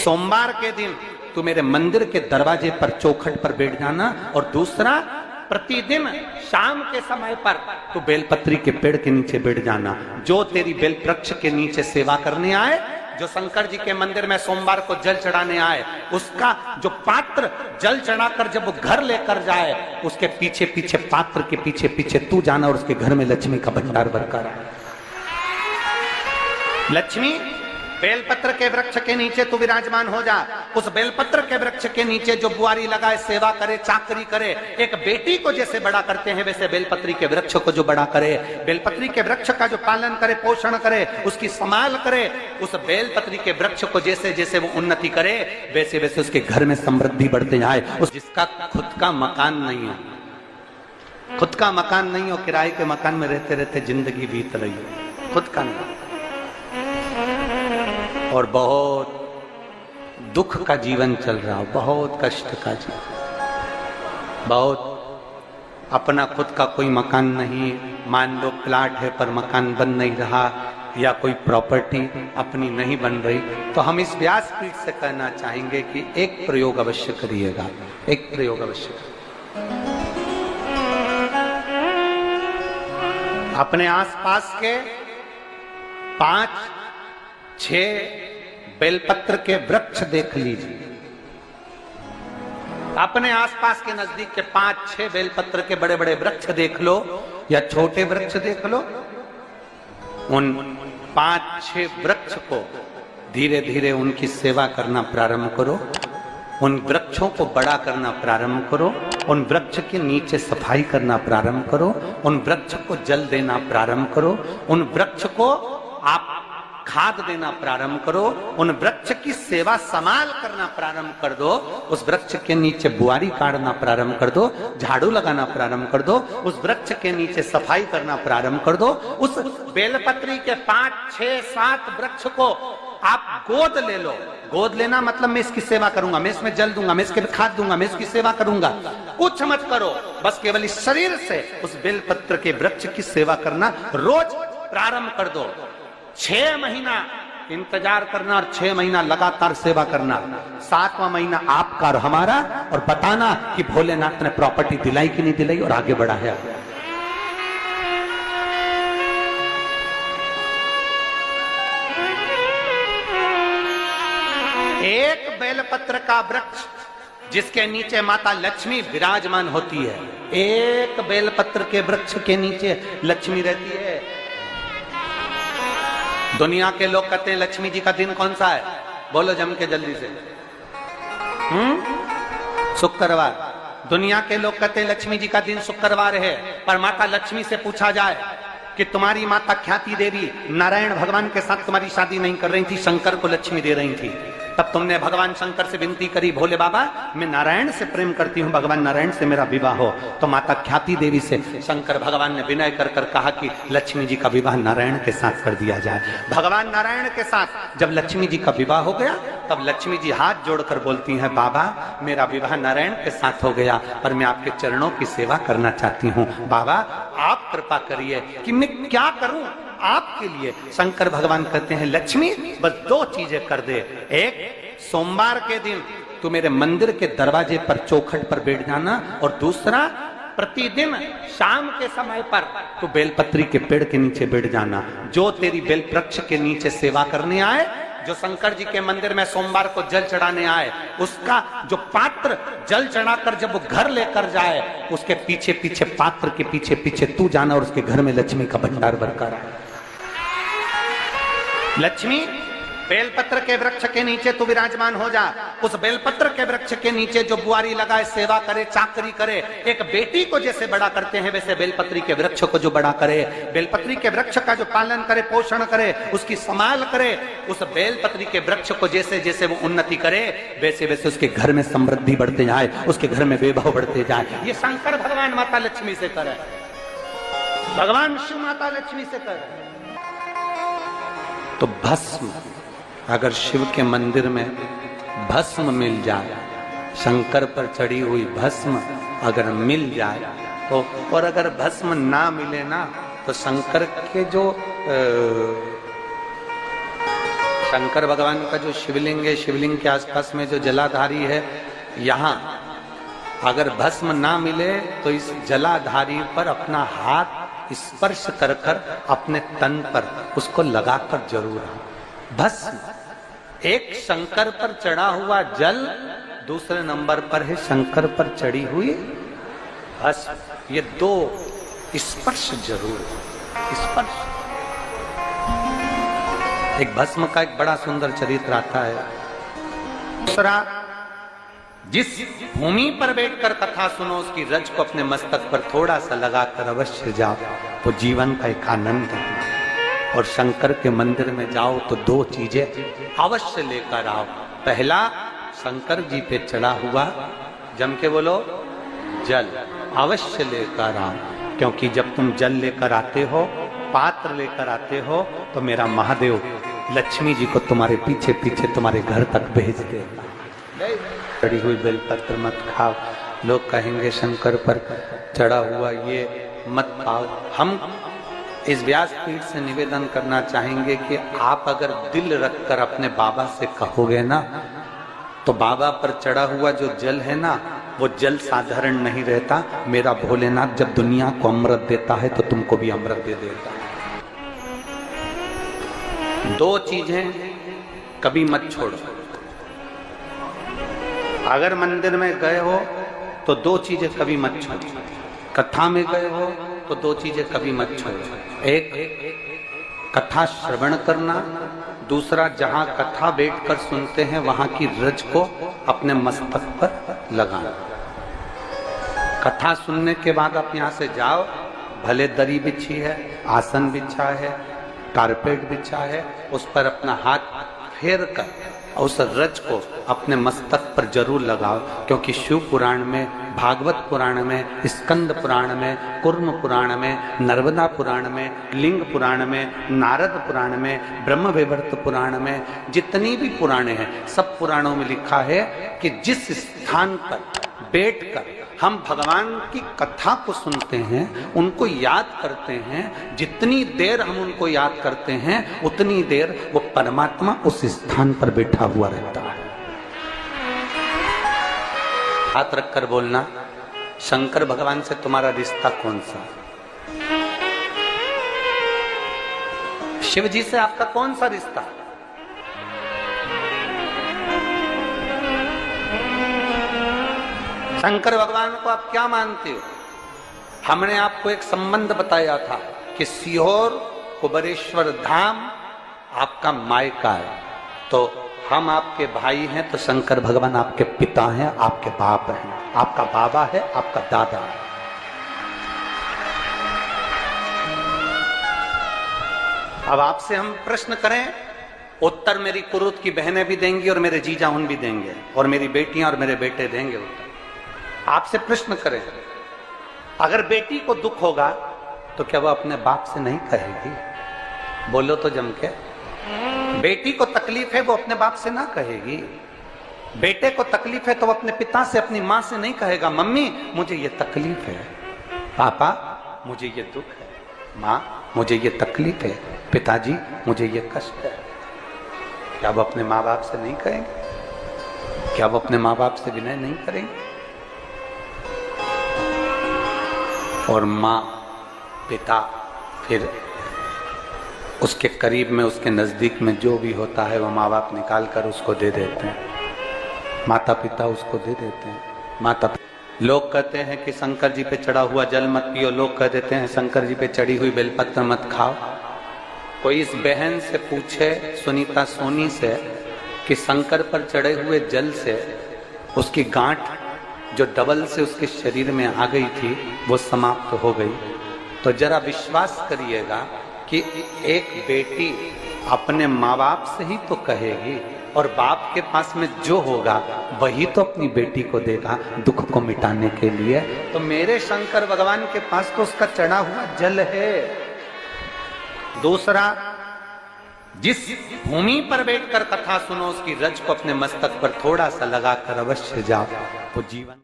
सोमवार के दिन तू मेरे मंदिर के दरवाजे पर चौखट पर बैठ जाना, और दूसरा प्रतिदिन शाम के समय पर तू बेलपत्री के पेड़ के नीचे बैठ जाना। जो तेरी बेल वृक्ष के नीचे सेवा करने आए, जो शंकर जी के मंदिर में सोमवार को जल चढ़ाने आए, उसका जो पात्र जल चढ़ाकर जब वो घर लेकर जाए, उसके पीछे पीछे पात्र के पीछे पीछे तू जाना और उसके घर में लक्ष्मी का भंडार भरकर आए। लक्ष्मी बेलपत्र के वृक्ष के नीचे तू विराजमान हो जा। उस बेलपत्र के वृक्ष के नीचे जो बुआरी लगाए, सेवा करे, चाकरी करे, एक बेटी को जैसे बड़ा करते हैं वैसे बेलपत्री के वृक्ष को जो बड़ा करे, बेलपत्री के वृक्ष का जो पालन करे, पोषण करे, उसकी संभाल करे, उस बेलपत्री के वृक्ष को जैसे जैसे वो उन्नति करे वैसे वैसे उसके घर में समृद्धि बढ़ते जाए। उस जिसका खुद का मकान नहीं हो, खुद का मकान नहीं हो, किराए के मकान में रहते रहते जिंदगी बीत रही हो, खुद का नहीं, और बहुत दुख का जीवन चल रहा हो, बहुत कष्ट का जीवन, बहुत अपना खुद का कोई मकान नहीं, मान लो प्लाट है पर मकान बन नहीं रहा, या कोई प्रॉपर्टी अपनी नहीं बन रही, तो हम इस व्यासपीठ से कहना चाहेंगे कि एक प्रयोग अवश्य करिएगा, एक प्रयोग अवश्य। अपने आसपास के 5-6 बेलपत्र के वृक्ष देख लीजिए। अपने आसपास के नजदीक के 5-6 बेलपत्र के बड़े बड़े वृक्ष देख लो या छोटे वृक्ष देख लो। उन 5-6 वृक्ष को धीरे धीरे उनकी सेवा करना प्रारंभ करो, उन वृक्षों को बड़ा करना प्रारंभ करो, उन वृक्ष के नीचे सफाई करना प्रारंभ करो, उन वृक्ष को जल देना प्रारंभ करो, उन वृक्ष को आप खाद देना प्रारंभ करो, उन वृक्ष की सेवा संभाल करना प्रारंभ कर दो, उस वृक्ष के नीचे बुआरी काटना प्रारंभ कर दो, झाड़ू लगाना प्रारंभ कर दो, उस वृक्ष के नीचे सफाई करना प्रारंभ कर दो। उस बेलपत्री के 5-6-7 वृक्ष को आप गोद ले लो। गोद लेना मतलब मैं इसकी सेवा करूंगा, मैं इसमें जल दूंगा, मैं इसके खाद दूंगा, मैं इसकी सेवा करूंगा, कुछ मत करो, बस केवल इस शरीर से उस बेलपत्र के वृक्ष की सेवा करना रोज प्रारंभ कर दो। 6 महीना इंतजार करना और 6 महीना लगातार सेवा करना, 7वां महीना आपका और हमारा, और बताना कि भोलेनाथ ने प्रॉपर्टी दिलाई कि नहीं दिलाई और आगे बढ़ा है। एक बेलपत्र का वृक्ष जिसके नीचे माता लक्ष्मी विराजमान होती है, एक बेलपत्र के वृक्ष के नीचे लक्ष्मी रहती है। दुनिया के लोग कहते हैं लक्ष्मी जी का दिन कौन सा है, बोलो जम के जल्दी से। शुक्रवार। दुनिया के लोग कहते हैं लक्ष्मी जी का दिन शुक्रवार है, पर माता लक्ष्मी से पूछा जाए कि तुम्हारी माता ख्याति देवी नारायण भगवान के साथ तुम्हारी शादी नहीं कर रही थी, शंकर को लक्ष्मी दे रही थी, तब तुमने भगवान शंकर से विनती करी, भोले बाबा मैं नारायण से प्रेम करती हूँ, भगवान नारायण से मेरा विवाह हो। तो माता ख्याति देवी से शंकर भगवान ने विनय कर कर कहा कि लक्ष्मी जी का विवाह नारायण के साथ कर दिया जाए। भगवान नारायण के साथ जब लक्ष्मी जी का विवाह हो गया, तब लक्ष्मी जी हाथ जोड़कर बोलती हैं, बाबा मेरा विवाह नारायण के साथ हो गया, पर मैं आपके चरणों की सेवा करना चाहती हूँ, बाबा आप कृपा करिए कि मैं क्या करूं आपके लिए। शंकर भगवान कहते हैं लक्ष्मी बस 2 चीजें कर दे, एक सोमवार के दिन तू मेरे मंदिर के दरवाजे पर चौखट पर बैठ जाना, और दूसरा प्रतिदिन शाम के समय पर तू बेलपत्री के पेड़ के नीचे बैठ जाना। जो तेरी बेल वृक्ष के नीचे सेवा करने आए, जो शंकर जी के मंदिर में सोमवार को जल चढ़ाने आए, उसका जो पात्र जल चढ़ाकर जब वो घर लेकर जाए, उसके पीछे पीछे पात्र के पीछे पीछे तू जाना और उसके घर में लक्ष्मी का भंडार भरकर आए। लक्ष्मी बेलपत्र के वृक्ष के नीचे तू विराजमान हो जा। उस बेलपत्र के वृक्ष के नीचे जो बुआरी लगाए, सेवा करे, चाकरी करे, एक बेटी को जैसे बड़ा करते हैं वैसे बेलपत्री के वृक्ष को जो बड़ा करे, बेलपत्री के वृक्ष का जो पालन करे, पोषण करे, उसकी संभाल करे, उस बेलपत्री के वृक्ष को जैसे जैसे वो उन्नति करे वैसे वैसे उसके घर में समृद्धि बढ़ते जाए, उसके घर में वैभव बढ़ते जाए। ये शंकर भगवान माता लक्ष्मी से करे, भगवान शिव माता लक्ष्मी से करे। तो भस्म, अगर शिव के मंदिर में भस्म मिल जाए, शंकर पर चढ़ी हुई भस्म अगर मिल जाए तो, और अगर भस्म ना मिले ना, तो शंकर के जो शंकर भगवान का जो शिवलिंग है, शिवलिंग के आसपास में जो जलाधारी है, यहाँ अगर भस्म ना मिले तो इस जलाधारी पर अपना हाथ स्पर्श कर कर अपने तन पर उसको लगाकर जरूर आओ। भस्म, एक शंकर पर चढ़ा हुआ जल, दूसरे नंबर पर है शंकर पर चढ़ी हुई भस्म। ये दो स्पर्श जरूर, स्पर्श। एक भस्म का एक बड़ा सुंदर चरित्र आता है। दूसरा, जिस भूमि पर बैठकर कथा सुनो उसकी रज को अपने मस्तक पर थोड़ा सा लगाकर अवश्य जाओ तो जीवन का एक आनंद है। और शंकर के मंदिर में जाओ तो दो चीजें अवश्य लेकर आओ। पहला, शंकर जी पे चढ़ा हुआ, जम के बोलो, जल अवश्य लेकर आओ। क्योंकि जब तुम जल लेकर आते हो, पात्र लेकर आते हो, तो मेरा महादेव लक्ष्मी जी को तुम्हारे पीछे पीछे तुम्हारे घर तक भेज देगा। चढ़ी हुई बेलपत्र मत खाओ, लोग कहेंगे शंकर पर चढ़ा हुआ ये मत खाओ। हम इस व्यासपीठ से निवेदन करना चाहेंगे कि आप अगर दिल रखकर अपने बाबा से कहोगे ना, तो बाबा पर चढ़ा हुआ जो जल है ना, वो जल साधारण नहीं रहता। मेरा भोलेनाथ जब दुनिया को अमृत देता है तो तुमको भी अमृत दे देता है। दो चीजें कभी मत छोड़ो। अगर मंदिर में गए हो तो दो चीजें कभी मत छोड़ो। कथा में गए हो तो दो चीजें कभी मत छोड़ो। एक, कथा श्रवण करना। दूसरा, जहां कथा बैठकर सुनते हैं वहां की रज को अपने मस्तक पर लगाना। कथा सुनने के बाद आप यहां से जाओ, भले दरी बिछी है, आसन बिछा है, कारपेट बिछा है, उस पर अपना हाथ फेर कर उस रज को अपने मस्तक पर जरूर लगाओ। क्योंकि शिव पुराण में, भागवत पुराण में, स्कंद पुराण में, कुर्म पुराण में, नर्मदा पुराण में, लिंग पुराण में, नारद पुराण में, ब्रह्म वैवर्त पुराण में, जितनी भी पुराणे हैं, सब पुराणों में लिखा है कि जिस स्थान पर बैठकर हम भगवान की कथा को सुनते हैं, उनको याद करते हैं, जितनी देर हम उनको याद करते हैं उतनी देर वो परमात्मा उस स्थान पर बैठा हुआ रहता है। हाथ रखकर बोलना, शंकर भगवान से तुम्हारा रिश्ता कौन सा? शिव जी से आपका कौन सा रिश्ता? शंकर भगवान को आप क्या मानते हो? हमने आपको एक संबंध बताया था कि सीहोर कुबेरेश्वर धाम आपका मायका है, तो हम आपके भाई हैं, तो शंकर भगवान आपके पिता हैं, आपके बाप हैं, आपका बाबा है, आपका दादा है। अब आपसे हम प्रश्न करें, उत्तर मेरी कुरुत की बहनें भी देंगी और मेरे जीजा उन भी देंगे और मेरी बेटियां और मेरे बेटे देंगे उत्तर। आपसे प्रश्न करें, अगर बेटी को दुख होगा तो क्या वो अपने बाप से नहीं कहेगी? बोलो तो जम के। बेटी को तकलीफ है वो अपने बाप से ना कहेगी। बेटे को तकलीफ है तो वो अपने पिता से, अपनी माँ से नहीं कहेगा, मम्मी मुझे ये तकलीफ है, पापा मुझे ये दुख है, माँ मुझे ये तकलीफ है, पिताजी मुझे ये कष्ट है। क्या वो अपने माँ बाप से नहीं कहेंगे? क्या वो अपने माँ बाप से विनय नहीं करेंगे? और माँ, पिता, फिर उसके करीब में, उसके नजदीक में जो भी होता है वो माँ बाप निकाल कर उसको दे देते हैं। माता पिता उसको दे देते हैं। माता लोग कहते हैं कि शंकर जी पे चढ़ा हुआ जल मत पियो, लोग कह देते हैं शंकर जी पे चढ़ी हुई बेलपत्र मत खाओ। कोई इस बहन से पूछे, सुनीता सोनी से, कि शंकर पर चढ़े हुए जल से उसकी गांठ जो डबल से उसके शरीर में आ गई थी वो समाप्त हो गई, तो जरा विश्वास करिएगा कि एक बेटी अपने माँ बाप से ही तो कहेगी, और बाप के पास में जो होगा वही तो अपनी बेटी को देगा दुख को मिटाने के लिए। तो मेरे शंकर भगवान के पास तो उसका चढ़ा हुआ जल है। दूसरा, जिस भूमि पर बैठकर कथा सुनो उसकी रज को अपने मस्तक पर थोड़ा सा लगाकर अवश्य जाओ, तो जीवन